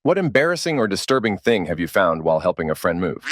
What embarrassing or disturbing thing have you found while helping a friend move?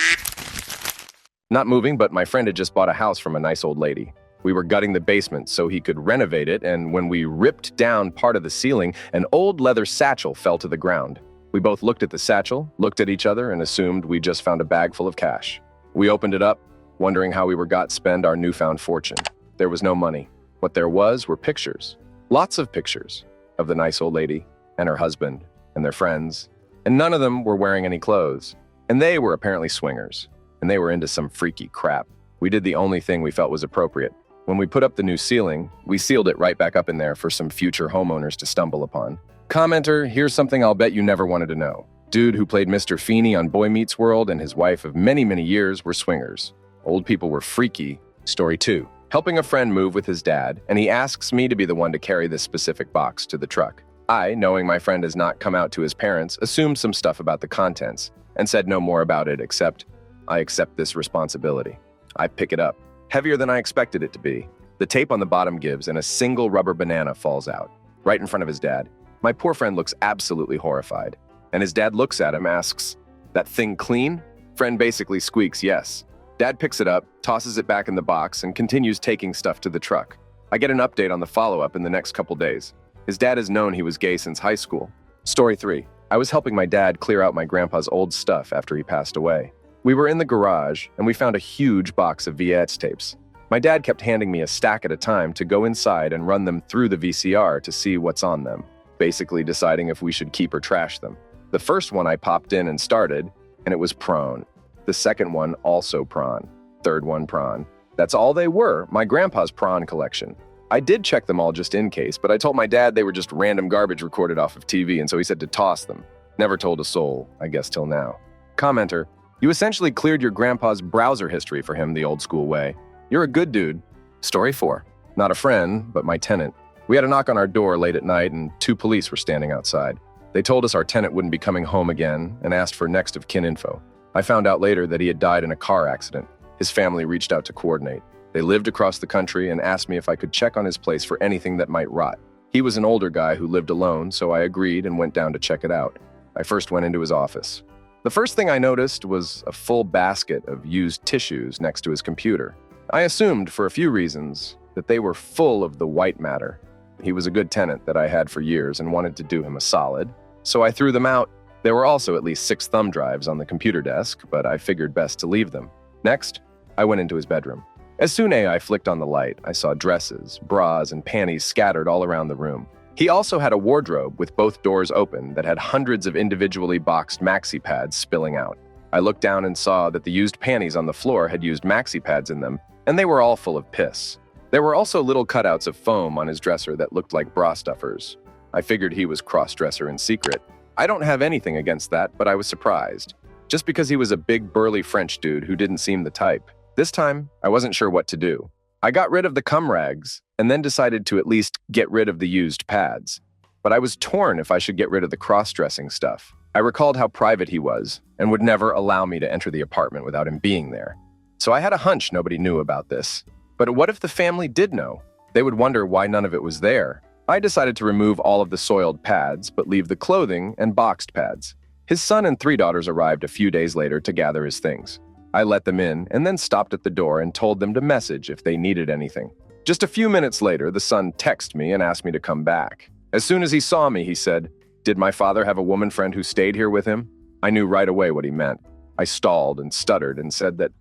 Not moving, but my friend had just bought a house from a nice old lady. We were gutting the basement so he could renovate it, and when we ripped down part of the ceiling, an old leather satchel fell to the ground. We both looked at the satchel, looked at each other, and assumed we just found a bag full of cash. We opened it up, wondering how we were got to spend our newfound fortune. There was no money. What there was were pictures. Lots of pictures of the nice old lady and her husband and their friends, and none of them were wearing any clothes. And they were apparently swingers, and they were into some freaky crap. We did the only thing we felt was appropriate. When we put up the new ceiling, we sealed it right back up in there for some future homeowners to stumble upon. Commenter, here's something I'll bet you never wanted to know. Dude who played Mr. Feeney on Boy Meets World and his wife of many, many years were swingers. Old people were freaky. Story 2. Helping a friend move with his dad, and he asks me to be the one to carry this specific box to the truck. I, knowing my friend has not come out to his parents, assumed some stuff about the contents and said no more about it except, I accept this responsibility. I pick it up. Heavier than I expected it to be. The tape on the bottom gives and a single rubber banana falls out, right in front of his dad. My poor friend looks absolutely horrified, and his dad looks at him, asks, "That thing clean?" Friend basically squeaks yes. Dad picks it up, tosses it back in the box, and continues taking stuff to the truck. I get an update on the follow-up in the next couple days. His dad has known he was gay since high school. Story 3. I was helping my dad clear out my grandpa's old stuff after he passed away. We were in the garage, and we found a huge box of VHS tapes. My dad kept handing me a stack at a time to go inside and run them through the VCR to see what's on them, basically deciding if we should keep or trash them. The first one I popped in and started, and it was prawn. The second one, also prawn. Third one, prawn. That's all they were, my grandpa's prawn collection. I did check them all just in case, but I told my dad they were just random garbage recorded off of TV, and so he said to toss them. Never told a soul, I guess till now. Commenter, you essentially cleared your grandpa's browser history for him the old school way. You're a good dude. Story 4. Not a friend, but my tenant. We had a knock on our door late at night, and 2 police were standing outside. They told us our tenant wouldn't be coming home again and asked for next of kin info. I found out later that he had died in a car accident. His family reached out to coordinate. They lived across the country and asked me if I could check on his place for anything that might rot. He was an older guy who lived alone, so I agreed and went down to check it out. I first went into his office. The first thing I noticed was a full basket of used tissues next to his computer. I assumed, for a few reasons, that they were full of the white matter. He was a good tenant that I had for years and wanted to do him a solid, so I threw them out. There were also at least 6 thumb drives on the computer desk, but I figured best to leave them. Next, I went into his bedroom. As soon as I flicked on the light, I saw dresses, bras, and panties scattered all around the room. He also had a wardrobe with both doors open that had hundreds of individually boxed maxi pads spilling out. I looked down and saw that the used panties on the floor had used maxi pads in them, and they were all full of piss. There were also little cutouts of foam on his dresser that looked like bra stuffers. I figured he was cross-dresser in secret. I don't have anything against that, but I was surprised. Just because he was a big burly French dude who didn't seem the type. This time, I wasn't sure what to do. I got rid of the cum rags, and then decided to at least get rid of the used pads. But I was torn if I should get rid of the cross-dressing stuff. I recalled how private he was, and would never allow me to enter the apartment without him being there. So I had a hunch nobody knew about this. But what if the family did know? They would wonder why none of it was there. I decided to remove all of the soiled pads, but leave the clothing and boxed pads. His son and 3 daughters arrived a few days later to gather his things. I let them in and then stopped at the door and told them to message if they needed anything. Just a few minutes later, the son texted me and asked me to come back. As soon as he saw me, he said, "Did my father have a woman friend who stayed here with him?" I knew right away what he meant. I stalled and stuttered and said that,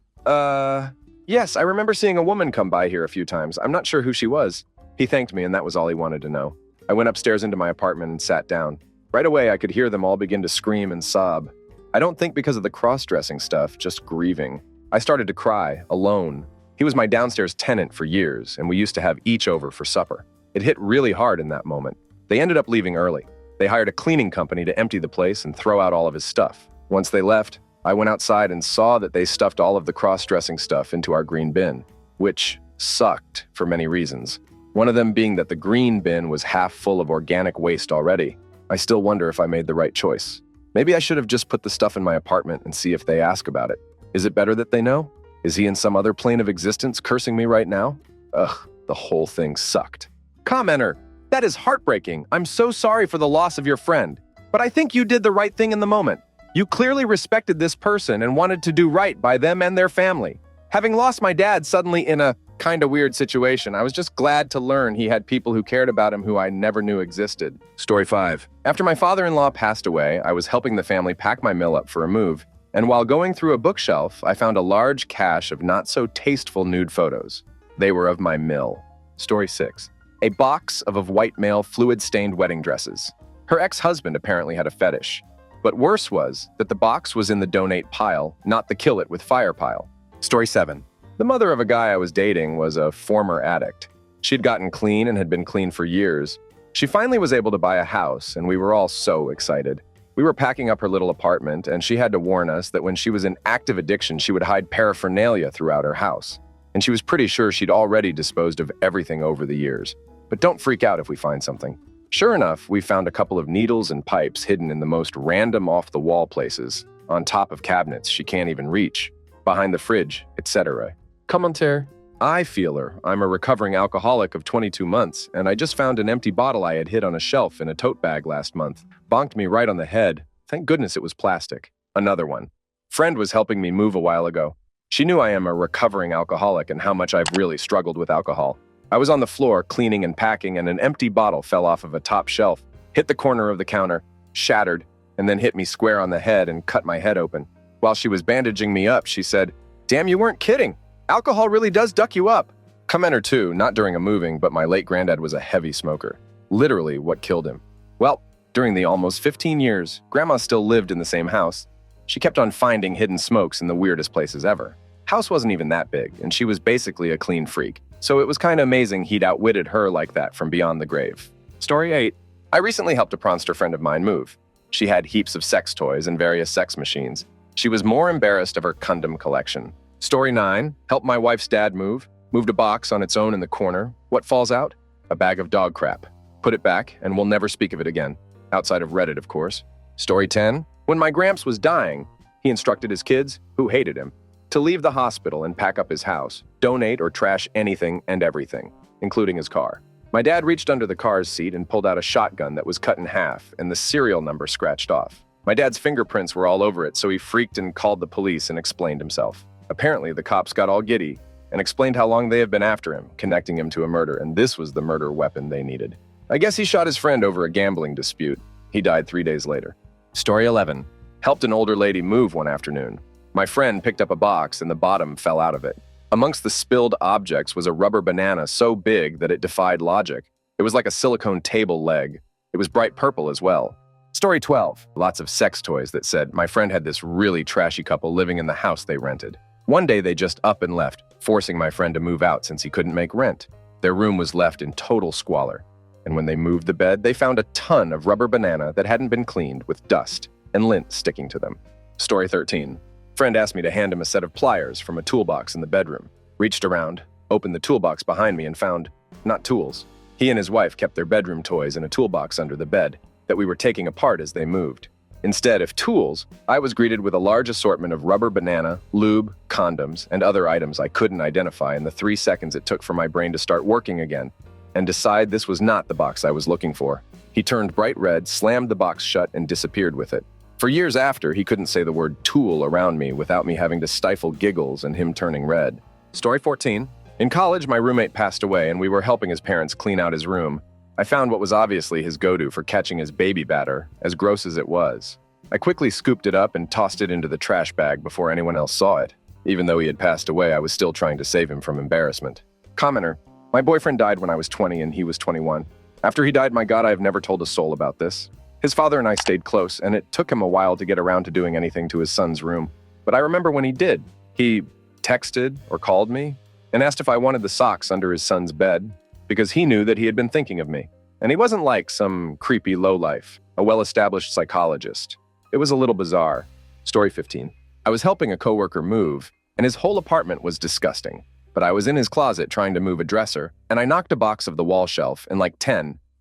yes, I remember seeing a woman come by here a few times. I'm not sure who she was. He thanked me, and that was all he wanted to know. I went upstairs into my apartment and sat down. Right away, I could hear them all begin to scream and sob. I don't think because of the cross-dressing stuff, just grieving. I started to cry, alone. He was my downstairs tenant for years, and we used to have each over for supper. It hit really hard in that moment. They ended up leaving early. They hired a cleaning company to empty the place and throw out all of his stuff. Once they left, I went outside and saw that they stuffed all of the cross-dressing stuff into our green bin, which sucked for many reasons. One of them being that the green bin was half full of organic waste already. I still wonder if I made the right choice. Maybe I should have just put the stuff in my apartment and see if they ask about it. Is it better that they know? Is he in some other plane of existence cursing me right now? Ugh, the whole thing sucked. Commenter, that is heartbreaking. I'm so sorry for the loss of your friend. But But I think you did the right thing in the moment. You clearly respected this person and wanted to do right by them and their family. Having lost my dad suddenly in a kinda weird situation, I was just glad to learn he had people who cared about him who I never knew existed. Story 5. After my father-in-law passed away, I was helping the family pack my mill up for a move, and while going through a bookshelf, I found a large cache of not-so-tasteful nude photos. They were of my mill. Story 6. A box of white male fluid-stained wedding dresses. Her ex-husband apparently had a fetish. But worse was that the box was in the donate pile, not the kill it with fire pile. Story 7. The mother of a guy I was dating was a former addict. She'd gotten clean and had been clean for years. She finally was able to buy a house, and we were all so excited. We were packing up her little apartment, and she had to warn us that when she was in active addiction, she would hide paraphernalia throughout her house. And she was pretty sure she'd already disposed of everything over the years. But don't freak out if we find something. Sure enough, we found a couple of needles and pipes hidden in the most random off-the-wall places, on top of cabinets she can't even reach, behind the fridge, etc. Commentaire. I feel her. I'm a recovering alcoholic of 22 months, and I just found an empty bottle I had hid on a shelf in a tote bag last month. Bonked me right on the head. Thank goodness it was plastic. Another one. Friend was helping me move a while ago. She knew I am a recovering alcoholic and how much I've really struggled with alcohol. I was on the floor cleaning and packing, and an empty bottle fell off of a top shelf, hit the corner of the counter, shattered, and then hit me square on the head and cut my head open. While she was bandaging me up, she said, "Damn, you weren't kidding. Alcohol really does duck you up." Commenter 2, not during a moving, but my late granddad was a heavy smoker. Literally what killed him. Well, during the almost 15 years, Grandma still lived in the same house. She kept on finding hidden smokes in the weirdest places ever. House wasn't even that big, and she was basically a clean freak. So it was kind of amazing he'd outwitted her like that from beyond the grave. Story 8. I recently helped a prawnster friend of mine move. She had heaps of sex toys and various sex machines. She was more embarrassed of her condom collection. Story 9. Helped my wife's dad move. Moved a box on its own in the corner. What falls out? A bag of dog crap. Put it back, and we'll never speak of it again. Outside of Reddit, of course. Story 10. When my Gramps was dying, he instructed his kids, who hated him, to leave the hospital and pack up his house, donate or trash anything and everything, including his car. My dad reached under the car's seat and pulled out a shotgun that was cut in half and the serial number scratched off. My dad's fingerprints were all over it, so he freaked and called the police and explained himself. Apparently, the cops got all giddy and explained how long they have been after him, connecting him to a murder, and this was the murder weapon they needed. I guess he shot his friend over a gambling dispute. He died 3 days later. Story 11. Helped an older lady move one afternoon. My friend picked up a box and the bottom fell out of it. Amongst the spilled objects was a rubber banana so big that it defied logic. It was like a silicone table leg. It was bright purple as well. Story 12. Lots of sex toys that said my friend had this really trashy couple living in the house they rented. One day they just up and left, forcing my friend to move out since he couldn't make rent. Their room was left in total squalor. And when they moved the bed, they found a ton of rubber banana that hadn't been cleaned with dust and lint sticking to them. Story 13. Friend asked me to hand him a set of pliers from a toolbox in the bedroom. Reached around, opened the toolbox behind me and found not tools. He and his wife kept their bedroom toys in a toolbox under the bed that we were taking apart as they moved. Instead of tools, I was greeted with a large assortment of rubber banana, lube, condoms, and other items I couldn't identify in the 3 seconds it took for my brain to start working again and decide this was not the box I was looking for. He turned bright red, slammed the box shut, and disappeared with it. For years after, he couldn't say the word tool around me without me having to stifle giggles and him turning red. Story 14. In college, my roommate passed away and we were helping his parents clean out his room. I found what was obviously his go-to for catching his baby batter, as gross as it was. I quickly scooped it up and tossed it into the trash bag before anyone else saw it. Even though he had passed away, I was still trying to save him from embarrassment. Commenter. My boyfriend died when I was 20 and he was 21. After he died, my God, I have never told a soul about this. His father and I stayed close, and it took him a while to get around to doing anything to his son's room. But I remember when he did. He texted or called me and asked if I wanted the socks under his son's bed because he knew that he had been thinking of me. And he wasn't like some creepy lowlife, a well-established psychologist. It was a little bizarre. Story 15. I was helping a coworker move, and his whole apartment was disgusting. But I was in his closet trying to move a dresser, and I knocked a box of the wall shelf, and like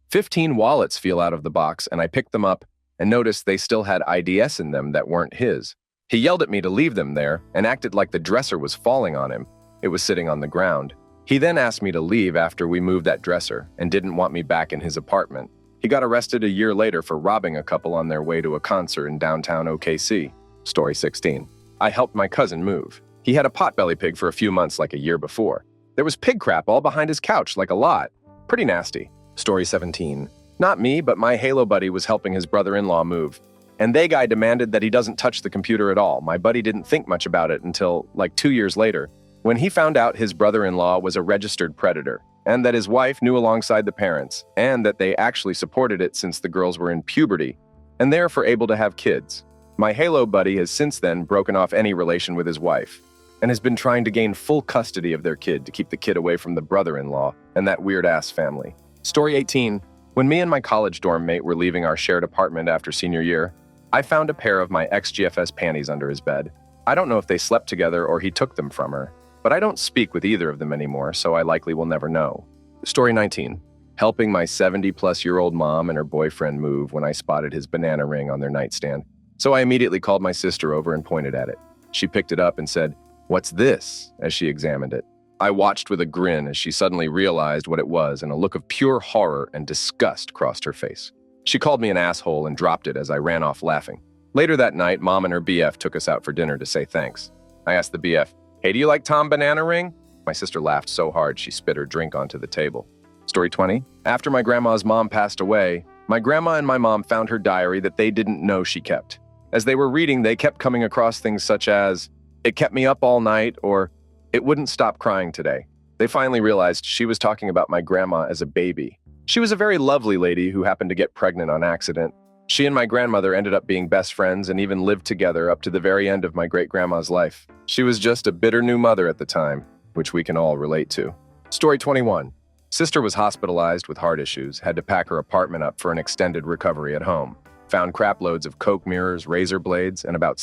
15 wallets fell out of the box, and I picked them up and noticed they still had IDs in them that weren't his. He yelled at me to leave them there and acted like the dresser was falling on him. It was sitting on the ground. He then asked me to leave after we moved that dresser and didn't want me back in his apartment. He got arrested a year later for robbing a couple on their way to a concert in downtown OKC. Story 16. I helped my cousin move. He had a potbelly pig for a few months like a year before. There was pig crap all behind his couch, like a lot. Pretty nasty. Story 17. Not me, but my Halo buddy was helping his brother-in-law move. And they guy demanded that he doesn't touch the computer at all. My buddy didn't think much about it until, like 2 years later, when he found out his brother-in-law was a registered predator, and that his wife knew alongside the parents, and that they actually supported it since the girls were in puberty, and therefore able to have kids. My Halo buddy has since then broken off any relation with his wife, and has been trying to gain full custody of their kid to keep the kid away from the brother-in-law and that weird-ass family. Story 18. When me and my college dorm mate were leaving our shared apartment after senior year, I found a pair of my ex-GFS panties under his bed. I don't know if they slept together or he took them from her, but I don't speak with either of them anymore, so I likely will never know. Story 19. Helping my 70-plus-year-old mom and her boyfriend move when I spotted his banana ring on their nightstand. So I immediately called my sister over and pointed at it. She picked it up and said, "What's this?" as she examined it. I watched with a grin as she suddenly realized what it was, and a look of pure horror and disgust crossed her face. She called me an asshole and dropped it as I ran off laughing. Later that night, Mom and her BF took us out for dinner to say thanks. I asked the BF, "Hey, do you like Tom Banana Ring?" My sister laughed so hard she spit her drink onto the table. Story 20. After my grandma's mom passed away, my grandma and my mom found her diary that they didn't know she kept. As they were reading, they kept coming across things such as, "It kept me up all night," or "It wouldn't stop crying today." They finally realized she was talking about my grandma as a baby. She was a very lovely lady who happened to get pregnant on accident. She and my grandmother ended up being best friends and even lived together up to the very end of my great-grandma's life. She was just a bitter new mother at the time, which we can all relate to. Story 21. Sister was hospitalized with heart issues, had to pack her apartment up for an extended recovery at home. Found crap loads of Coke mirrors, razor blades, and about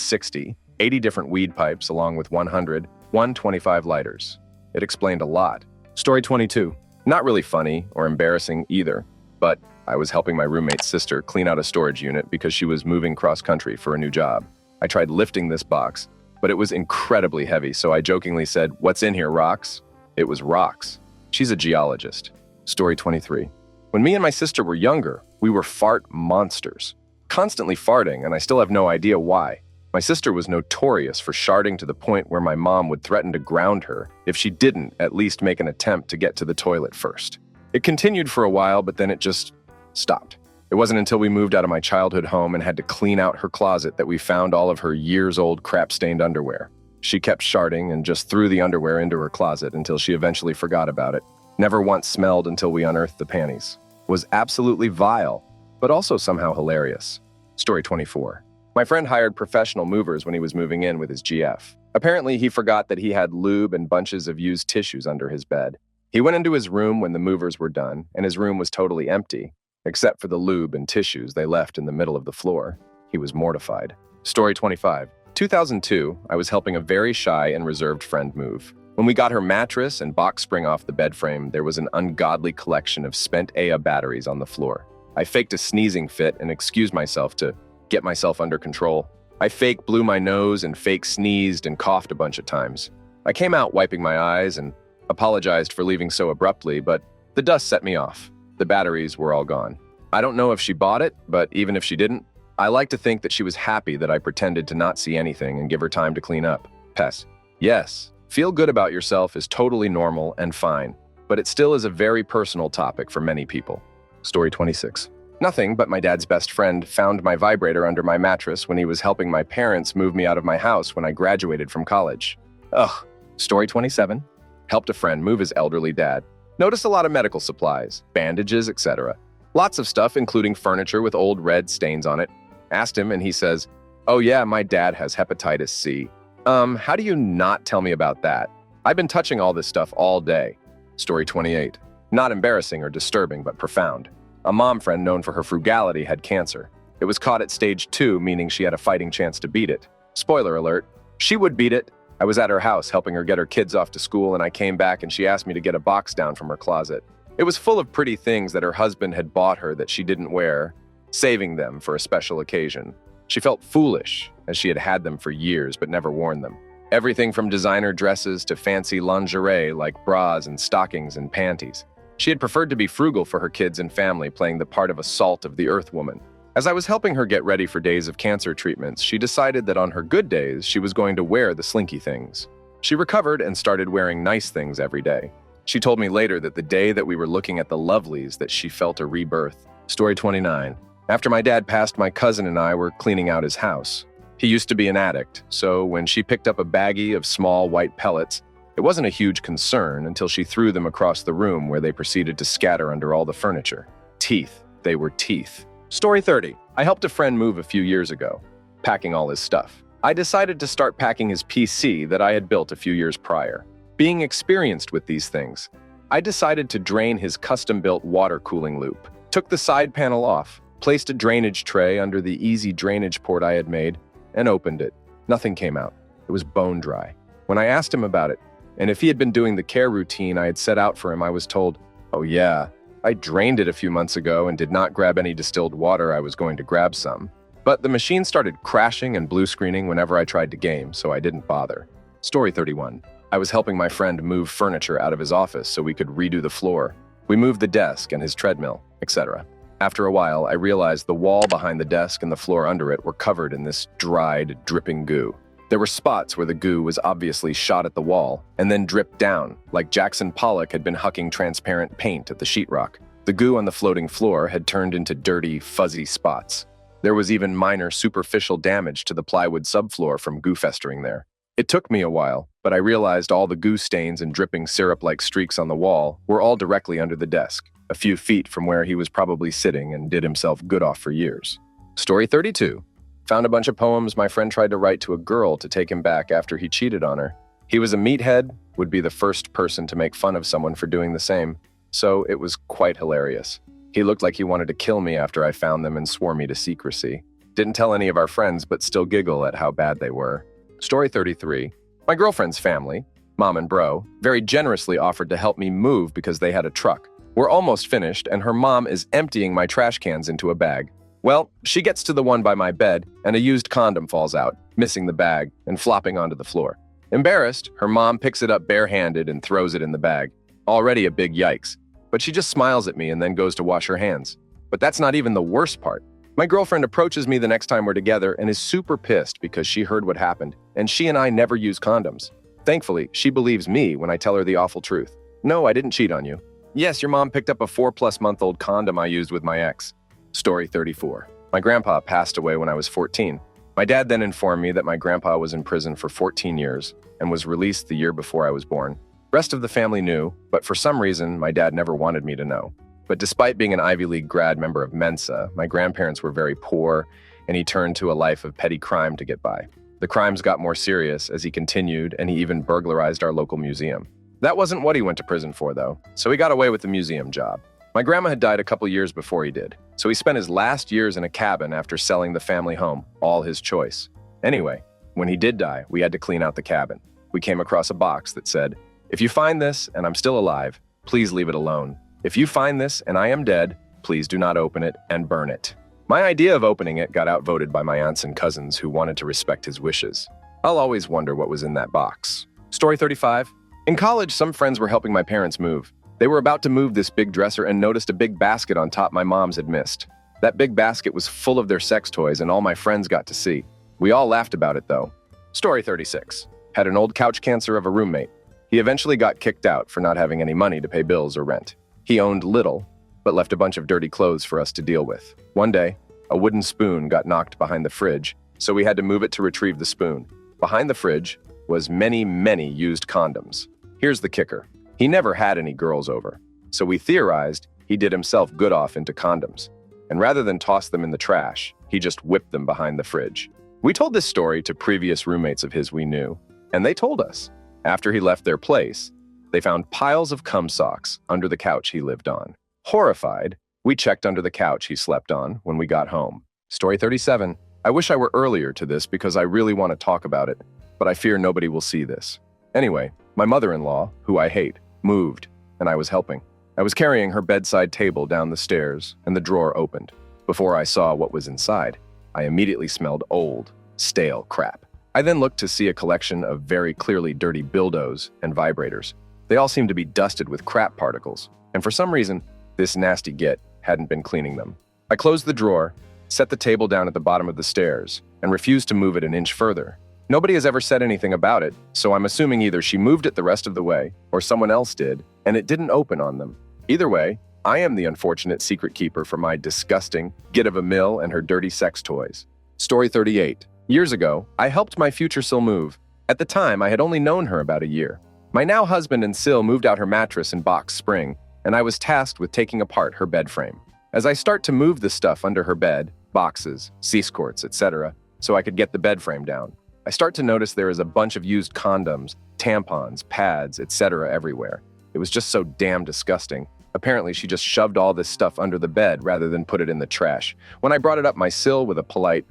80 different weed pipes along with 125 lighters. It explained a lot. Story 22. Not really funny or embarrassing either, but I was helping my roommate's sister clean out a storage unit because she was moving cross-country for a new job. I tried lifting this box, but it was incredibly heavy, so I jokingly said, "What's in here, rocks?" It was rocks. She's a geologist. Story 23. When me and my sister were younger, we were fart monsters. Constantly farting, and I still have no idea why. My sister was notorious for sharding to the point where my mom would threaten to ground her if she didn't at least make an attempt to get to the toilet first. It continued for a while, but then it just stopped. It wasn't until we moved out of my childhood home and had to clean out her closet that we found all of her years-old crap-stained underwear. She kept sharding and just threw the underwear into her closet until she eventually forgot about it. Never once smelled until we unearthed the panties. Was absolutely vile, but also somehow hilarious. Story 24. My friend hired professional movers when he was moving in with his GF. Apparently, he forgot that he had lube and bunches of used tissues under his bed. He went into his room when the movers were done, and his room was totally empty, except for the lube and tissues they left in the middle of the floor. He was mortified. Story 25. 2002, I was helping a very shy and reserved friend move. When we got her mattress and box spring off the bed frame, there was an ungodly collection of spent AA batteries on the floor. I faked a sneezing fit and excused myself to get myself under control. I fake blew my nose and fake sneezed and coughed a bunch of times. I came out wiping my eyes and apologized for leaving so abruptly, but the dust set me off. The batteries were all gone. I don't know if she bought it, but even if she didn't, I like to think that she was happy that I pretended to not see anything and give her time to clean up. P.S. Yes, feel good about yourself is totally normal and fine, but it still is a very personal topic for many people. Story 26. Nothing, but my dad's best friend found my vibrator under my mattress when he was helping my parents move me out of my house when I graduated from college. Ugh. Story 27. Helped a friend move his elderly dad. Noticed a lot of medical supplies, bandages, etc. Lots of stuff, including furniture with old red stains on it. Asked him, and he says, "Oh yeah, my dad has hepatitis C." How do you not tell me about that? I've been touching all this stuff all day. Story 28. Not embarrassing or disturbing, but profound. A mom friend known for her frugality had cancer. It was caught at stage 2, meaning she had a fighting chance to beat it. Spoiler alert, she would beat it. I was at her house helping her get her kids off to school, and I came back and she asked me to get a box down from her closet. It was full of pretty things that her husband had bought her that she didn't wear, saving them for a special occasion. She felt foolish, as she had had them for years but never worn them. Everything from designer dresses to fancy lingerie like bras and stockings and panties. She had preferred to be frugal for her kids and family, playing the part of a salt of the earth woman. As I was helping her get ready for days of cancer treatments, she decided that on her good days, she was going to wear the slinky things. She recovered and started wearing nice things every day. She told me later that the day that we were looking at the lovelies that she felt a rebirth. Story 29. After my dad passed, my cousin and I were cleaning out his house. He used to be an addict, so when she picked up a baggie of small white pellets, it wasn't a huge concern until she threw them across the room where they proceeded to scatter under all the furniture. Teeth. They were teeth. Story 30. I helped a friend move a few years ago, packing all his stuff. I decided to start packing his PC that I had built a few years prior. Being experienced with these things, I decided to drain his custom-built water cooling loop, took the side panel off, placed a drainage tray under the easy drainage port I had made, and opened it. Nothing came out. It was bone dry. When I asked him about it, and if he had been doing the care routine I had set out for him, I was told, "Oh yeah, I drained it a few months ago and did not grab any distilled water. I was going to grab some. But the machine started crashing and blue screening whenever I tried to game, so I didn't bother." Story 31. I was helping my friend move furniture out of his office so we could redo the floor. We moved the desk and his treadmill, etc. After a while, I realized the wall behind the desk and the floor under it were covered in this dried, dripping goo. There were spots where the goo was obviously shot at the wall and then dripped down, like Jackson Pollock had been hucking transparent paint at the sheetrock. The goo on the floating floor had turned into dirty, fuzzy spots. There was even minor superficial damage to the plywood subfloor from goo festering there. It took me a while, but I realized all the goo stains and dripping syrup-like streaks on the wall were all directly under the desk, a few feet from where he was probably sitting and did himself good off for years. Story 32. Found a bunch of poems my friend tried to write to a girl to take him back after he cheated on her. He was a meathead, would be the first person to make fun of someone for doing the same, so it was quite hilarious. He looked like he wanted to kill me after I found them and swore me to secrecy. Didn't tell any of our friends, but still giggle at how bad they were. Story 33. My girlfriend's family, mom and bro, very generously offered to help me move because they had a truck. We're almost finished, and her mom is emptying my trash cans into a bag. Well, she gets to the one by my bed, and a used condom falls out, missing the bag and flopping onto the floor. Embarrassed, her mom picks it up barehanded and throws it in the bag. Already a big yikes. But she just smiles at me and then goes to wash her hands. But that's not even the worst part. My girlfriend approaches me the next time we're together and is super pissed because she heard what happened, and she and I never use condoms. Thankfully, she believes me when I tell her the awful truth. No, I didn't cheat on you. Yes, your mom picked up a 4-plus-month-old condom I used with my ex. Story 34. My grandpa passed away when I was 14. My dad then informed me that my grandpa was in prison for 14 years and was released the year before I was born. Rest of the family knew, but for some reason, my dad never wanted me to know. But despite being an Ivy League grad member of Mensa, my grandparents were very poor, and he turned to a life of petty crime to get by. The crimes got more serious as he continued, and he even burglarized our local museum. That wasn't what he went to prison for, though, so he got away with the museum job. My grandma had died a couple years before he did, so he spent his last years in a cabin after selling the family home, all his choice. Anyway, when he did die, we had to clean out the cabin. We came across a box that said, "If you find this and I'm still alive, please leave it alone. If you find this and I am dead, please do not open it and burn it." My idea of opening it got outvoted by my aunts and cousins who wanted to respect his wishes. I'll always wonder what was in that box. Story 35. In college, some friends were helping my parents move. They were about to move this big dresser and noticed a big basket on top my mom's had missed. That big basket was full of their sex toys and all my friends got to see. We all laughed about it though. Story 36. Had an old couch cancer of a roommate. He eventually got kicked out for not having any money to pay bills or rent. He owned little, but left a bunch of dirty clothes for us to deal with. One day, a wooden spoon got knocked behind the fridge, so we had to move it to retrieve the spoon. Behind the fridge was many, many used condoms. Here's the kicker. He never had any girls over, so we theorized he did himself good off into condoms. And rather than toss them in the trash, he just whipped them behind the fridge. We told this story to previous roommates of his we knew, and they told us, after he left their place, they found piles of cum socks under the couch he lived on. Horrified, we checked under the couch he slept on when we got home. Story 37. I wish I were earlier to this because I really want to talk about it, but I fear nobody will see this. Anyway, my mother-in-law, who I hate, moved, and I was helping. I was carrying her bedside table down the stairs, and the drawer opened. Before I saw what was inside, I immediately smelled old, stale crap. I then looked to see a collection of very clearly dirty dildos and vibrators. They all seemed to be dusted with crap particles, and for some reason, this nasty git hadn't been cleaning them. I closed the drawer, set the table down at the bottom of the stairs, and refused to move it an inch further. Nobody has ever said anything about it, so I'm assuming either she moved it the rest of the way, or someone else did, and it didn't open on them. Either way, I am the unfortunate secret keeper for my disgusting git of a mill and her dirty sex toys. Story 38. Years ago, I helped my future Sil move. At the time, I had only known her about a year. My now husband and Sil moved out her mattress and box spring, and I was tasked with taking apart her bed frame. As I start to move the stuff under her bed, boxes, C-squirts, etc., so I could get the bed frame down, I start to notice there is a bunch of used condoms, tampons, pads, etc. everywhere. It was just so damn disgusting. Apparently, she just shoved all this stuff under the bed rather than put it in the trash. When I brought it up my Sil with a polite,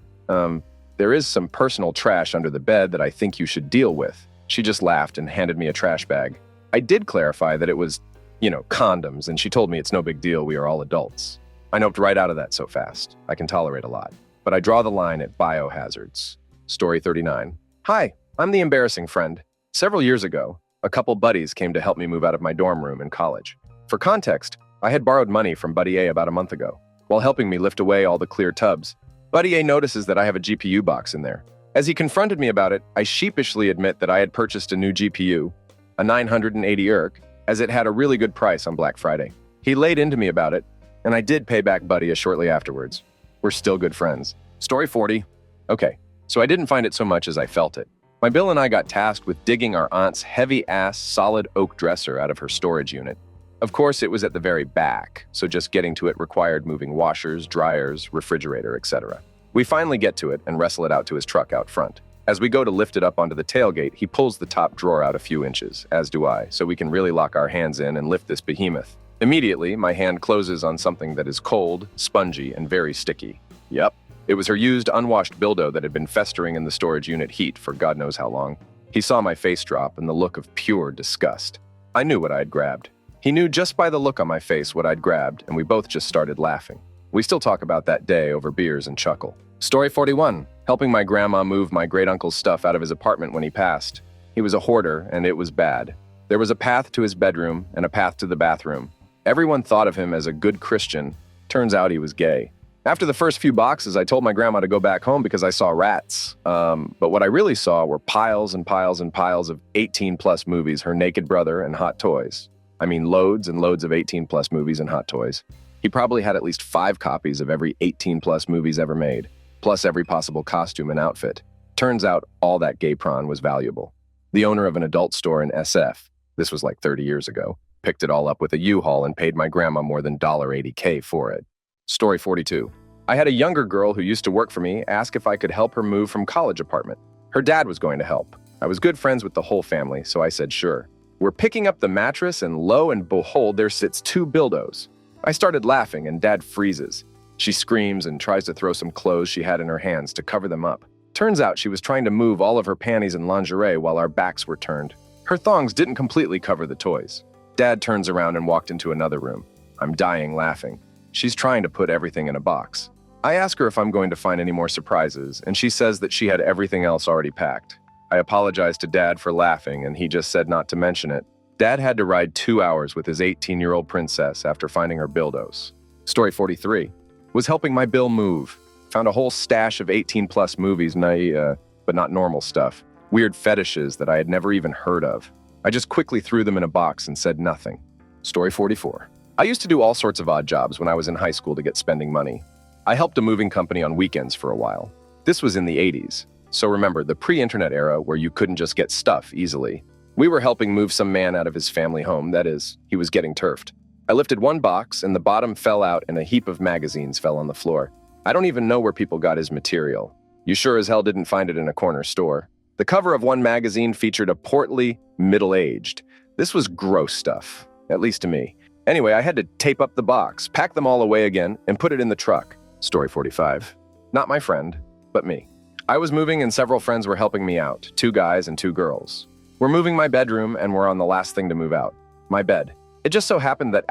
there is some personal trash under the bed that I think you should deal with, she just laughed and handed me a trash bag. I did clarify that it was, condoms, and she told me it's no big deal, we are all adults. I noped right out of that so fast. I can tolerate a lot. But I draw the line at biohazards. Story 39. Hi, I'm the embarrassing friend. Several years ago, a couple buddies came to help me move out of my dorm room in college. For context, I had borrowed money from Buddy A about a month ago. While helping me lift away all the clear tubs, Buddy A notices that I have a GPU box in there. As he confronted me about it, I sheepishly admit that I had purchased a new GPU, a 980 ERC, as it had a really good price on Black Friday. He laid into me about it, and I did pay back Buddy A shortly afterwards. We're still good friends. Story 40. Okay, so I didn't find it so much as I felt it. My Bill and I got tasked with digging our aunt's heavy-ass solid oak dresser out of her storage unit. Of course, it was at the very back, so just getting to it required moving washers, dryers, refrigerator, etc. We finally get to it and wrestle it out to his truck out front. As we go to lift it up onto the tailgate, he pulls the top drawer out a few inches, as do I, so we can really lock our hands in and lift this behemoth. Immediately, my hand closes on something that is cold, spongy, and very sticky. Yep, it was her used, unwashed dildo that had been festering in the storage unit heat for God knows how long. He saw my face drop and the look of pure disgust. I knew what I had grabbed. He knew just by the look on my face what I'd grabbed, and we both just started laughing. We still talk about that day over beers and chuckle. Story 41. Helping my grandma move my great-uncle's stuff out of his apartment when he passed. He was a hoarder, and it was bad. There was a path to his bedroom and a path to the bathroom. Everyone thought of him as a good Christian. Turns out he was gay. After the first few boxes, I told my grandma to go back home because I saw rats. But what I really saw were piles and piles and piles of 18-plus movies, her naked brother, and hot toys. I mean, loads and loads of 18-plus movies and hot toys. He probably had at least 5 copies of every 18-plus movies ever made, plus every possible costume and outfit. Turns out all that gay prawn was valuable. The owner of an adult store in SF, this was like 30 years ago, picked it all up with a U-Haul and paid my grandma more than $80K for it. Story 42. I had a younger girl who used to work for me ask if I could help her move from college apartment. Her dad was going to help. I was good friends with the whole family, so I said sure. We're picking up the mattress, and lo and behold, there sits 2 dildos. I started laughing, and Dad freezes. She screams and tries to throw some clothes she had in her hands to cover them up. Turns out she was trying to move all of her panties and lingerie while our backs were turned. Her thongs didn't completely cover the toys. Dad turns around and walked into another room. I'm dying laughing. She's trying to put everything in a box. I ask her if I'm going to find any more surprises, and she says that she had everything else already packed. I apologized to Dad for laughing, and he just said not to mention it. Dad had to ride 2 hours with his 18-year-old princess after finding her dildos. Story 43. Was helping my Bill move. Found a whole stash of 18-plus movies, but not normal stuff. Weird fetishes that I had never even heard of. I just quickly threw them in a box and said nothing. Story 44. I used to do all sorts of odd jobs when I was in high school to get spending money. I helped a moving company on weekends for a while. This was in the 80s. So remember, the pre-internet era where you couldn't just get stuff easily. We were helping move some man out of his family home, that is, he was getting turfed. I lifted one box, and the bottom fell out and a heap of magazines fell on the floor. I don't even know where people got his material. You sure as hell didn't find it in a corner store. The cover of one magazine featured a portly, middle-aged. This was gross stuff, at least to me. Anyway, I had to tape up the box, pack them all away again, and put it in the truck. Story 45. Not my friend, but me. I was moving and several friends were helping me out, 2 guys and 2 girls. We're moving my bedroom and we're on the last thing to move out, my bed. It just so happened that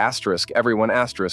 everyone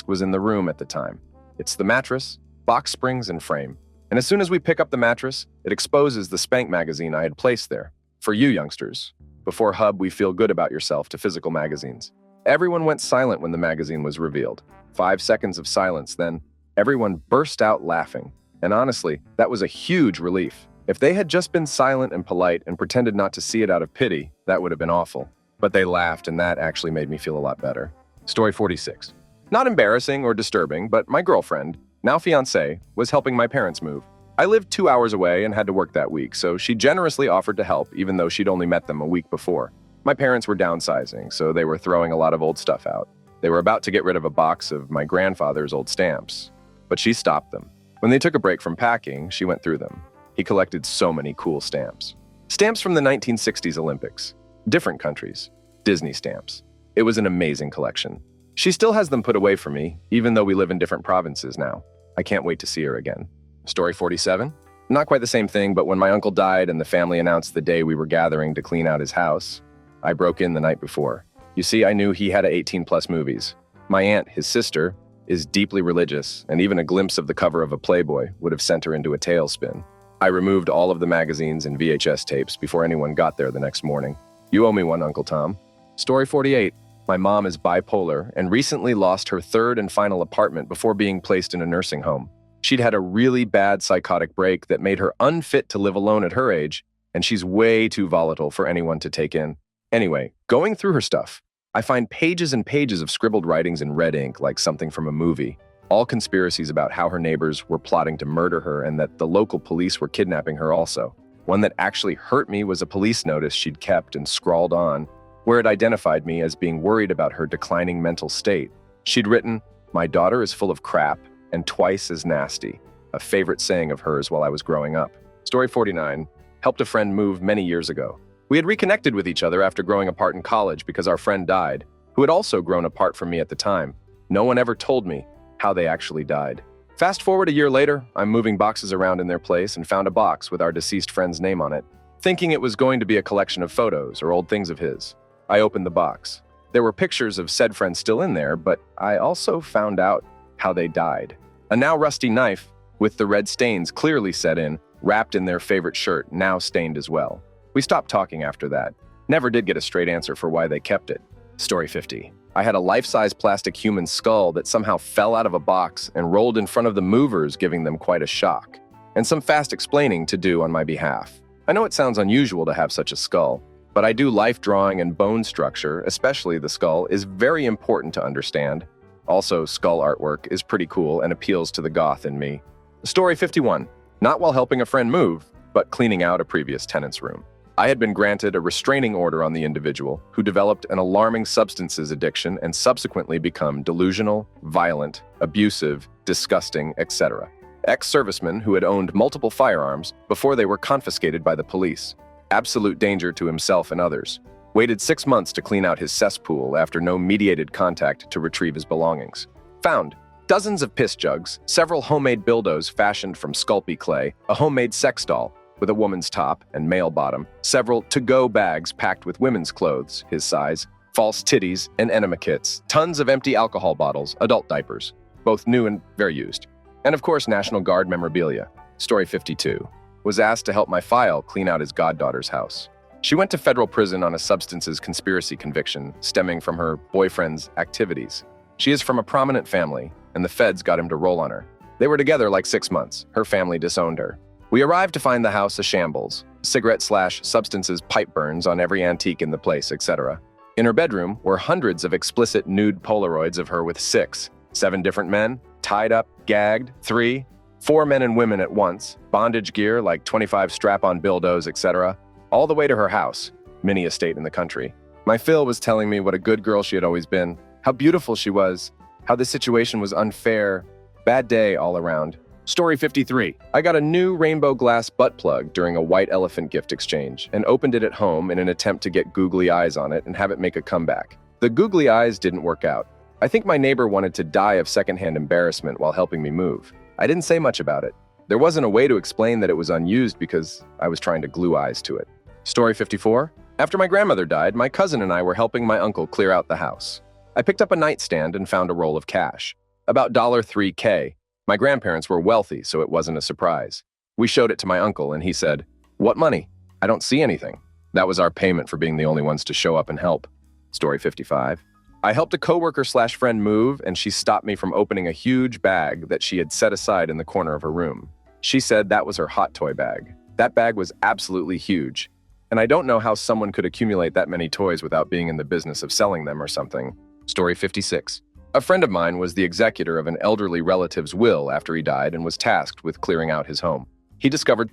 was in the room at the time. It's the mattress, box springs, and frame. And as soon as we pick up the mattress, it exposes the Spank magazine I had placed there. For you youngsters. before Hub We Feel Good About Yourself to physical magazines. Everyone went silent when the magazine was revealed. 5 seconds of silence, then everyone burst out laughing. And honestly, that was a huge relief. If they had just been silent and polite and pretended not to see it out of pity, that would have been awful. But they laughed, and that actually made me feel a lot better. Story 46. Not embarrassing or disturbing, but my girlfriend, now fiancée, was helping my parents move. I lived 2 hours away and had to work that week, so she generously offered to help even though she'd only met them a week before. My parents were downsizing, so they were throwing a lot of old stuff out. They were about to get rid of a box of my grandfather's old stamps, but she stopped them. When they took a break from packing, she went through them. He collected so many cool stamps. Stamps from the 1960s Olympics, different countries, Disney stamps. It was an amazing collection. She still has them put away for me, even though we live in different provinces now. I can't wait to see her again. Story 47. Not quite the same thing, but when my uncle died and the family announced the day we were gathering to clean out his house, I broke in the night before. You see, I knew he had 18+ movies. My aunt, his sister, is deeply religious, and even a glimpse of the cover of a Playboy would have sent her into a tailspin. I removed all of the magazines and VHS tapes before anyone got there the next morning. You owe me one, Uncle Tom. Story 48. My mom is bipolar and recently lost her 3rd and final apartment before being placed in a nursing home. She'd had a really bad psychotic break that made her unfit to live alone at her age, and she's way too volatile for anyone to take in. Anyway, going through her stuff, I find pages and pages of scribbled writings in red ink like something from a movie. All conspiracies about how her neighbors were plotting to murder her and that the local police were kidnapping her also. One that actually hurt me was a police notice she'd kept and scrawled on, where it identified me as being worried about her declining mental state. She'd written, "My daughter is full of crap and twice as nasty," a favorite saying of hers while I was growing up. Story 49. Helped a friend move many years ago. We had reconnected with each other after growing apart in college because our friend died, who had also grown apart from me at the time. No one ever told me how they actually died. Fast forward a year later, I'm moving boxes around in their place and found a box with our deceased friend's name on it, thinking it was going to be a collection of photos or old things of his. I opened the box. There were pictures of said friend still in there, but I also found out how they died. A now rusty knife, with the red stains clearly set in, wrapped in their favorite shirt, now stained as well. We stopped talking after that. Never did get a straight answer for why they kept it. Story 50. I had a life-size plastic human skull that somehow fell out of a box and rolled in front of the movers, giving them quite a shock, and some fast explaining to do on my behalf. I know it sounds unusual to have such a skull, but I do life drawing and bone structure, especially the skull, is very important to understand. Also, skull artwork is pretty cool and appeals to the goth in me. Story 51. Not while helping a friend move, but cleaning out a previous tenant's room. I had been granted a restraining order on the individual who developed an alarming substances addiction and subsequently become delusional, violent, abusive, disgusting, etc. Ex-serviceman who had owned multiple firearms before they were confiscated by the police. Absolute danger to himself and others. Waited 6 months to clean out his cesspool after no mediated contact to retrieve his belongings. Found dozens of piss jugs, several homemade dildos fashioned from Sculpey clay, a homemade sex doll with a woman's top and male bottom, several to-go bags packed with women's clothes, his size, false titties, and enema kits, tons of empty alcohol bottles, adult diapers, both new and very used, and of course National Guard memorabilia. Story 52. Was asked to help my file clean out his goddaughter's house. She went to federal prison on a substances conspiracy conviction stemming from her boyfriend's activities. She is from a prominent family, and the feds got him to roll on her. They were together like 6 months. Her family disowned her. We arrived to find the house a shambles, cigarette/substances pipe burns on every antique in the place, etc. In her bedroom were hundreds of explicit nude Polaroids of her with 6, 7 different men, tied up, gagged, 3, 4 men and women at once, bondage gear like 25 strap-on dildos, etc., all the way to her house, mini estate in the country. My Phil was telling me what a good girl she had always been, how beautiful she was, how the situation was unfair, bad day all around. Story 53. I got a new rainbow glass butt plug during a white elephant gift exchange and opened it at home in an attempt to get googly eyes on it and have it make a comeback. The googly eyes didn't work out. I think my neighbor wanted to die of secondhand embarrassment while helping me move. I didn't say much about it. There wasn't a way to explain that it was unused because I was trying to glue eyes to it. Story 54. After my grandmother died, my cousin and I were helping my uncle clear out the house. I picked up a nightstand and found a roll of cash. About $3K. My grandparents were wealthy, so it wasn't a surprise. We showed it to my uncle, and he said, "What money? I don't see anything." That was our payment for being the only ones to show up and help. Story 55. I helped a coworker/friend move, and she stopped me from opening a huge bag that she had set aside in the corner of her room. She said that was her hot toy bag. That bag was absolutely huge, and I don't know how someone could accumulate that many toys without being in the business of selling them or something. Story 56. A friend of mine was the executor of an elderly relative's will after he died and was tasked with clearing out his home. He discovered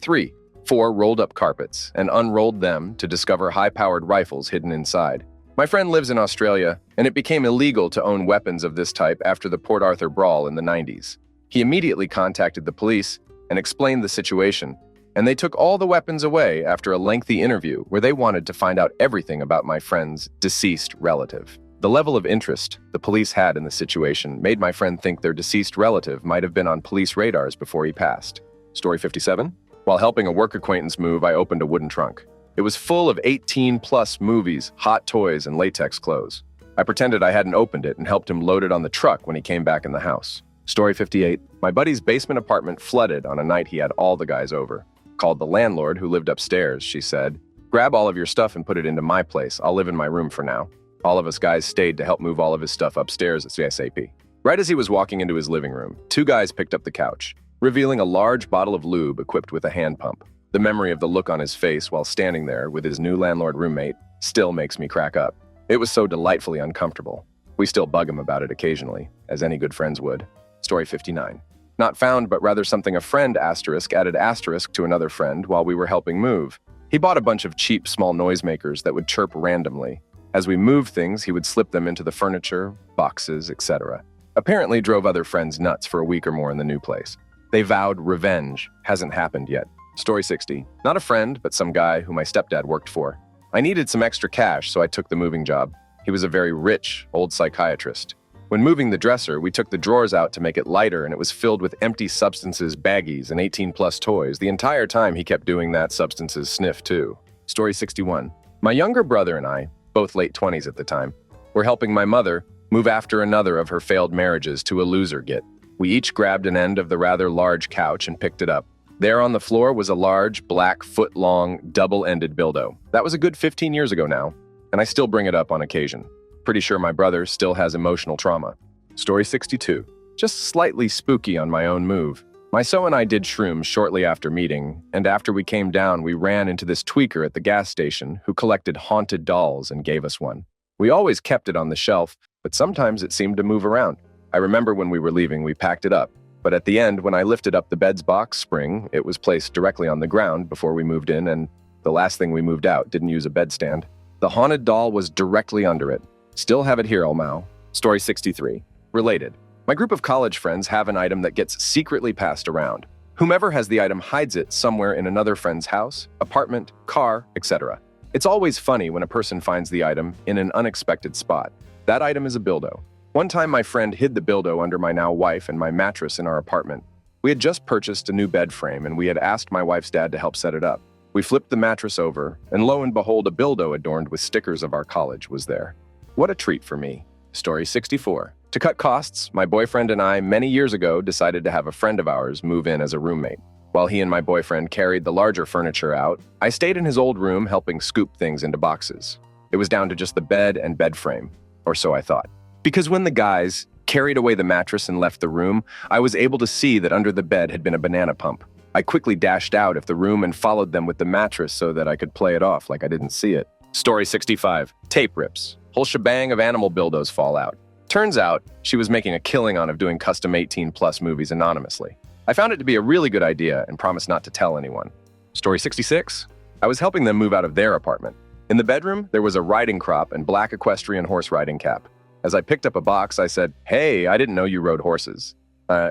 4 rolled-up carpets and unrolled them to discover high-powered rifles hidden inside. My friend lives in Australia, and it became illegal to own weapons of this type after the Port Arthur brawl in the 90s. He immediately contacted the police and explained the situation, and they took all the weapons away after a lengthy interview where they wanted to find out everything about my friend's deceased relative. The level of interest the police had in the situation made my friend think their deceased relative might have been on police radars before he passed. Story 57. While helping a work acquaintance move, I opened a wooden trunk. It was full of 18+ movies, hot toys, and latex clothes. I pretended I hadn't opened it and helped him load it on the truck when he came back in the house. Story 58. My buddy's basement apartment flooded on a night he had all the guys over. Called the landlord, who lived upstairs. She said, "Grab all of your stuff and put it into my place. I'll live in my room for now." All of us guys stayed to help move all of his stuff upstairs ASAP. Right as he was walking into his living room, 2 guys picked up the couch, revealing a large bottle of lube equipped with a hand pump. The memory of the look on his face while standing there with his new landlord roommate still makes me crack up. It was so delightfully uncomfortable. We still bug him about it occasionally, as any good friends would. Story 59. Not found, but rather something a friend added asterisk to another friend while we were helping move. He bought a bunch of cheap small noisemakers that would chirp randomly. As we moved things, he would slip them into the furniture, boxes, etc. Apparently drove other friends nuts for a week or more in the new place. They vowed revenge. Hasn't happened yet. Story 60. Not a friend, but some guy who my stepdad worked for. I needed some extra cash, so I took the moving job. He was a very rich, old psychiatrist. When moving the dresser, we took the drawers out to make it lighter, and it was filled with empty substances, baggies, and 18+ toys. The entire time he kept doing that substances sniff too. Story 61. My younger brother and I, both late 20s at the time, were helping my mother move after another of her failed marriages to a loser git. We each grabbed an end of the rather large couch and picked it up. There on the floor was a large, black, foot-long, double-ended dildo. That was a good 15 years ago now, and I still bring it up on occasion. Pretty sure my brother still has emotional trauma. Story 62. Just slightly spooky on my own move. My so and I did shrooms shortly after meeting, and after we came down, we ran into this tweaker at the gas station who collected haunted dolls and gave us one. We always kept it on the shelf, but sometimes it seemed to move around. I remember when we were leaving, we packed it up. But at the end, when I lifted up the bed's box spring, it was placed directly on the ground before we moved in, and the last thing we moved out didn't use a bedstand. The haunted doll was directly under it. Still have it here, Olmao. Story 63. Related. My group of college friends have an item that gets secretly passed around. Whomever has the item hides it somewhere in another friend's house, apartment, car, etc. It's always funny when a person finds the item in an unexpected spot. That item is a dildo. One time my friend hid the dildo under my now wife and my mattress in our apartment. We had just purchased a new bed frame and we had asked my wife's dad to help set it up. We flipped the mattress over, and lo and behold, a dildo adorned with stickers of our college was there. What a treat for me. Story 64. To cut costs, my boyfriend and I many years ago decided to have a friend of ours move in as a roommate. While he and my boyfriend carried the larger furniture out, I stayed in his old room helping scoop things into boxes. It was down to just the bed and bed frame, or so I thought. Because when the guys carried away the mattress and left the room, I was able to see that under the bed had been a banana pump. I quickly dashed out of the room and followed them with the mattress so that I could play it off like I didn't see it. Story 65. Tape rips. Whole shebang of animal dildos fall out. Turns out, she was making a killing on doing custom 18+ movies anonymously. I found it to be a really good idea and promised not to tell anyone. Story 66. I was helping them move out of their apartment. In the bedroom, there was a riding crop and black equestrian horse riding cap. As I picked up a box, I said, "Hey, I didn't know you rode horses."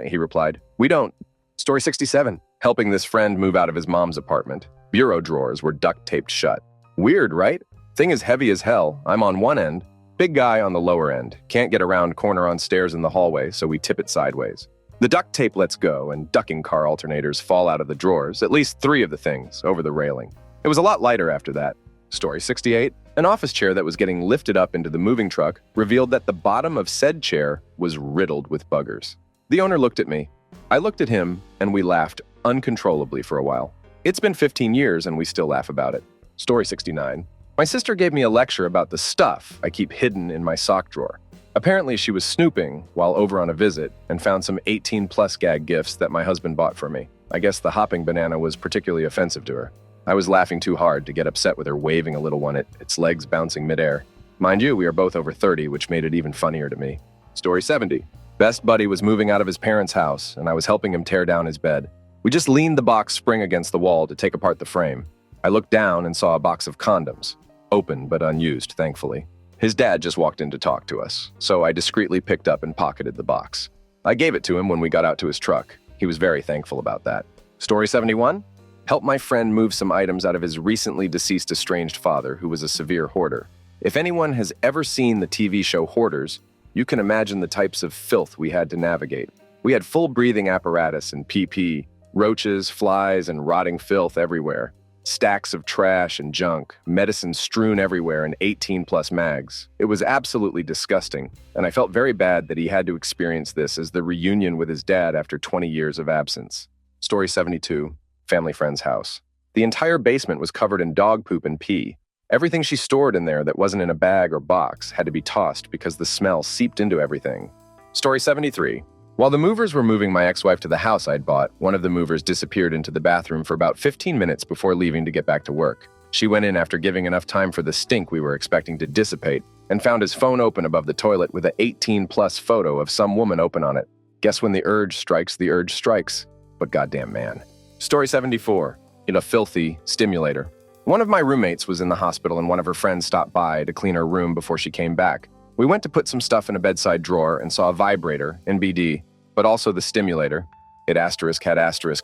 He replied, "We don't." Story 67. Helping this friend move out of his mom's apartment. Bureau drawers were duct taped shut. Weird, right? Thing is heavy as hell. I'm on one end. Big guy on the lower end. Can't get around corner on stairs in the hallway, so we tip it sideways. The duct tape lets go, and ducking car alternators fall out of the drawers, at least 3 of the things, over the railing. It was a lot lighter after that. Story 68. An office chair that was getting lifted up into the moving truck revealed that the bottom of said chair was riddled with buggers. The owner looked at me. I looked at him, and we laughed uncontrollably for a while. It's been 15 years, and we still laugh about it. Story 69. My sister gave me a lecture about the stuff I keep hidden in my sock drawer. Apparently, she was snooping while over on a visit and found some 18-plus gag gifts that my husband bought for me. I guess the hopping banana was particularly offensive to her. I was laughing too hard to get upset with her waving a little one, its legs bouncing midair. Mind you, we are both over 30, which made it even funnier to me. Story 70. Best buddy was moving out of his parents' house, and I was helping him tear down his bed. We just leaned the box spring against the wall to take apart the frame. I looked down and saw a box of condoms. Open but unused, thankfully. His dad just walked in to talk to us, so I discreetly picked up and pocketed the box. I gave it to him when we got out to his truck. He was very thankful about that. Story 71. Helped my friend move some items out of his recently deceased estranged father, who was a severe hoarder. If anyone has ever seen the TV show Hoarders, you can imagine the types of filth we had to navigate. We had full breathing apparatus and PP, roaches, flies, and rotting filth everywhere. Stacks of trash and junk, medicine strewn everywhere, and 18-plus mags. It was absolutely disgusting, and I felt very bad that he had to experience this as the reunion with his dad after 20 years of absence. Story 72. Family friend's house. The entire basement was covered in dog poop and pee. Everything she stored in there that wasn't in a bag or box had to be tossed because the smell seeped into everything. Story 73. While the movers were moving my ex-wife to the house I'd bought, one of the movers disappeared into the bathroom for about 15 minutes before leaving to get back to work. She went in after giving enough time for the stink we were expecting to dissipate and found his phone open above the toilet with an 18-plus photo of some woman open on it. Guess when the urge strikes, the urge strikes. But goddamn man. Story 74. In a filthy stimulator. One of my roommates was in the hospital and one of her friends stopped by to clean her room before she came back. We went to put some stuff in a bedside drawer and saw a vibrator, NBD, but also the stimulator. It had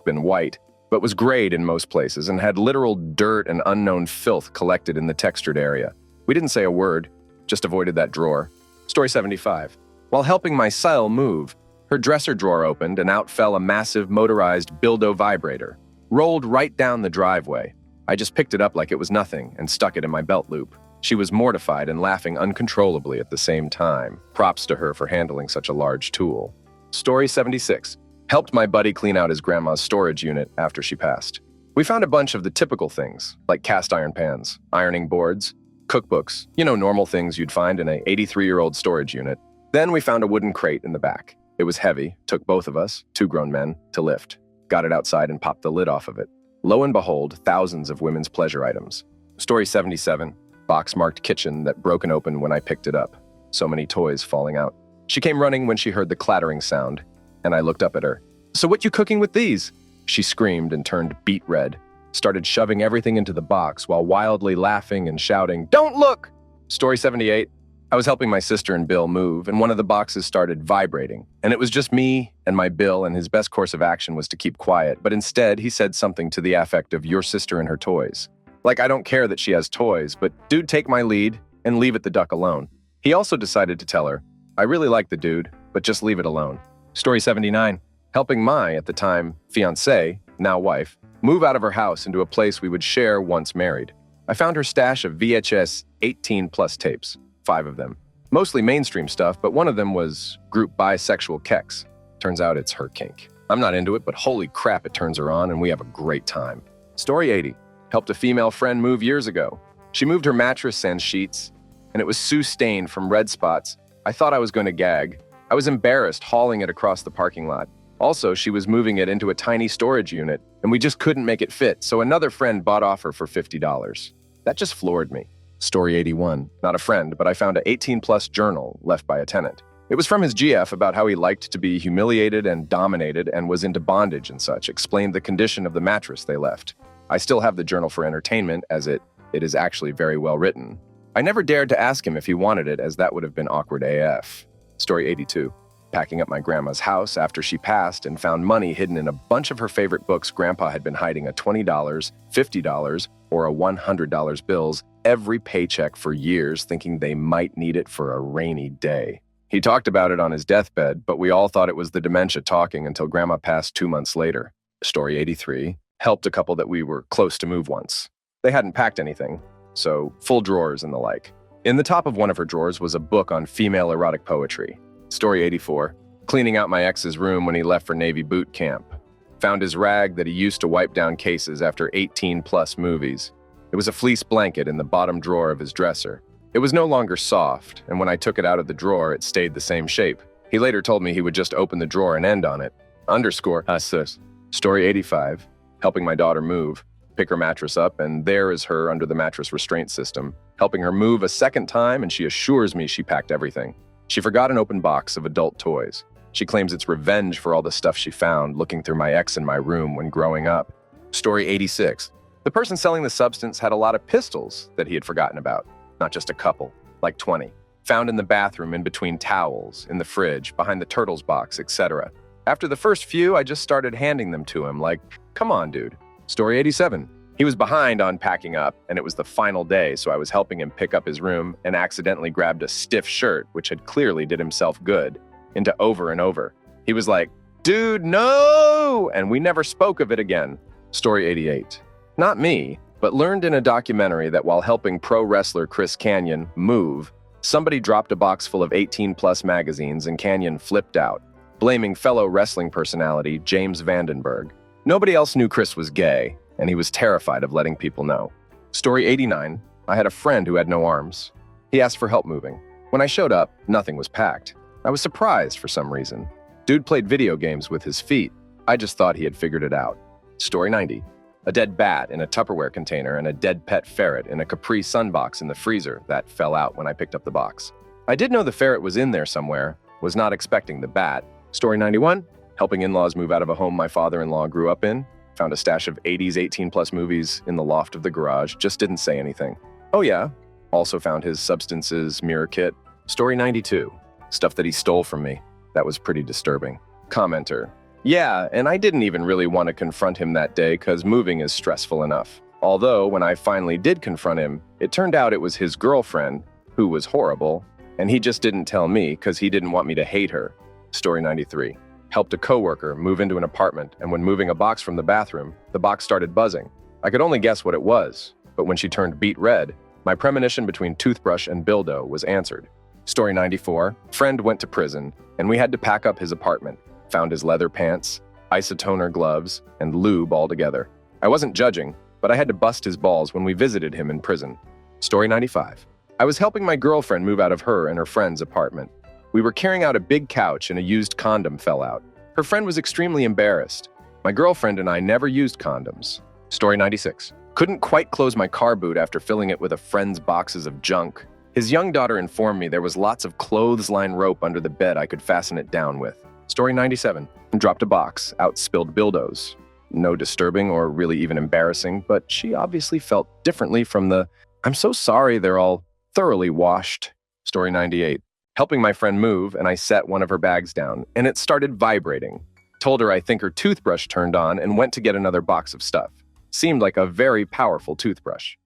been white, but was grayed in most places and had literal dirt and unknown filth collected in the textured area. We didn't say a word, just avoided that drawer. Story 75. While helping my cell move, her dresser drawer opened and out fell a massive motorized dildo vibrator. Rolled right down the driveway. I just picked it up like it was nothing and stuck it in my belt loop. She was mortified and laughing uncontrollably at the same time. Props to her for handling such a large tool. Story 76. Helped my buddy clean out his grandma's storage unit after she passed. We found a bunch of the typical things, like cast iron pans, ironing boards, cookbooks, normal things you'd find in a 83-year-old storage unit. Then we found a wooden crate in the back. It was heavy, took both of us, 2 grown men, to lift. Got it outside and popped the lid off of it. Lo and behold, thousands of women's pleasure items. Story 77. Box marked kitchen that broken open when I picked it up. So many toys falling out. She came running when she heard the clattering sound, and I looked up at her. "So what you cooking with these?" She screamed and turned beet red, started shoving everything into the box while wildly laughing and shouting, "Don't look!" Story 78. I was helping my sister and Bill move, and one of the boxes started vibrating. And it was just me and my Bill, and his best course of action was to keep quiet, but instead he said something to the affect of "your sister and her toys." Like, I don't care that she has toys, but dude, take my lead and leave it the duck alone. He also decided to tell her, "I really like the dude, but just leave it alone." Story 79. Helping my, at the time, fiancée, now wife, move out of her house into a place we would share once married. I found her stash of VHS 18-plus tapes, 5 of them. Mostly mainstream stuff, but one of them was group bisexual keks. Turns out it's her kink. I'm not into it, but holy crap, it turns her on and we have a great time. Story 80. Helped a female friend move years ago. She moved her mattress and sheets, and it was Sue-stained from red spots. I thought I was going to gag. I was embarrassed hauling it across the parking lot. Also, she was moving it into a tiny storage unit, and we just couldn't make it fit, so another friend bought off her for $50. That just floored me. Story 81. Not a friend, but I found an 18-plus journal left by a tenant. It was from his GF about how he liked to be humiliated and dominated and was into bondage and such, explained the condition of the mattress they left. I still have the journal for entertainment, as it is actually very well written. I never dared to ask him if he wanted it, as that would have been awkward AF. Story 82. Packing up my grandma's house after she passed and found money hidden in a bunch of her favorite books. Grandpa had been hiding a $20, $50, or a $100 bills every paycheck for years, thinking they might need it for a rainy day. He talked about it on his deathbed, but we all thought it was the dementia talking until Grandma passed 2 months later. Story 83. Helped a couple that we were close to move once. They hadn't packed anything, so full drawers and the like. In the top of one of her drawers was a book on female erotic poetry. Story 84. Cleaning out my ex's room when he left for Navy boot camp. Found his rag that he used to wipe down cases after 18-plus movies. It was a fleece blanket in the bottom drawer of his dresser. It was no longer soft, and when I took it out of the drawer, it stayed the same shape. He later told me he would just open the drawer and end on it. Underscore, sus. Story 85, helping my daughter move, pick her mattress up, and there is her under the mattress restraint system, helping her move a second time, and she assures me she packed everything. She forgot an open box of adult toys. She claims it's revenge for all the stuff she found looking through my ex in my room when growing up. Story 86. The person selling the substance had a lot of pistols that he had forgotten about. Not just a couple, like 20. Found in the bathroom, in between towels, in the fridge, behind the turtles box, etc. After the first few, I just started handing them to him like, come on, dude. Story 87. He was behind on packing up, and it was the final day, so I was helping him pick up his room and accidentally grabbed a stiff shirt, which had clearly did himself good, into over and over. He was like, dude, no! And we never spoke of it again. Story 88. Not me, but learned in a documentary that while helping pro wrestler Chris Kanyon move, somebody dropped a box full of 18-plus magazines and Kanyon flipped out, blaming fellow wrestling personality James Vandenberg. Nobody else knew Chris was gay, and he was terrified of letting people know. Story 89. I had a friend who had no arms. He asked for help moving. When I showed up, nothing was packed. I was surprised for some reason. Dude played video games with his feet. I just thought he had figured it out. Story 90. A dead bat in a Tupperware container and a dead pet ferret in a Capri Sun box in the freezer that fell out when I picked up the box. I did know the ferret was in there somewhere, was not expecting the bat. Story 91. Helping in-laws move out of a home my father-in-law grew up in. Found a stash of 80s 18-plus movies in the loft of the garage, just didn't say anything. Oh yeah, also found his substances mirror kit. Story 92. Stuff that he stole from me. That was pretty disturbing. Commenter. Yeah, and I didn't even really want to confront him that day because moving is stressful enough. Although, when I finally did confront him, it turned out it was his girlfriend, who was horrible, and he just didn't tell me because he didn't want me to hate her. Story 93. Helped a coworker move into an apartment, and when moving a box from the bathroom, the box started buzzing. I could only guess what it was, but when she turned beet red, my premonition between toothbrush and dildo was answered. Story 94. Friend went to prison, and we had to pack up his apartment. Found his leather pants, isotoner gloves, and lube all together. I wasn't judging, but I had to bust his balls when we visited him in prison. Story 95. I was helping my girlfriend move out of her and her friend's apartment. We were carrying out a big couch and a used condom fell out. Her friend was extremely embarrassed. My girlfriend and I never used condoms. Story 96. Couldn't quite close my car boot after filling it with a friend's boxes of junk. His young daughter informed me there was lots of clothesline rope under the bed I could fasten it down with. Story 97. Dropped a box, out spilled dildos. No disturbing or really even embarrassing, but she obviously felt differently from the, I'm so sorry they're all thoroughly washed. Story 98. Helping my friend move, and I set one of her bags down, and it started vibrating. Told her I think her toothbrush turned on and went to get another box of stuff. Seemed like a very powerful toothbrush.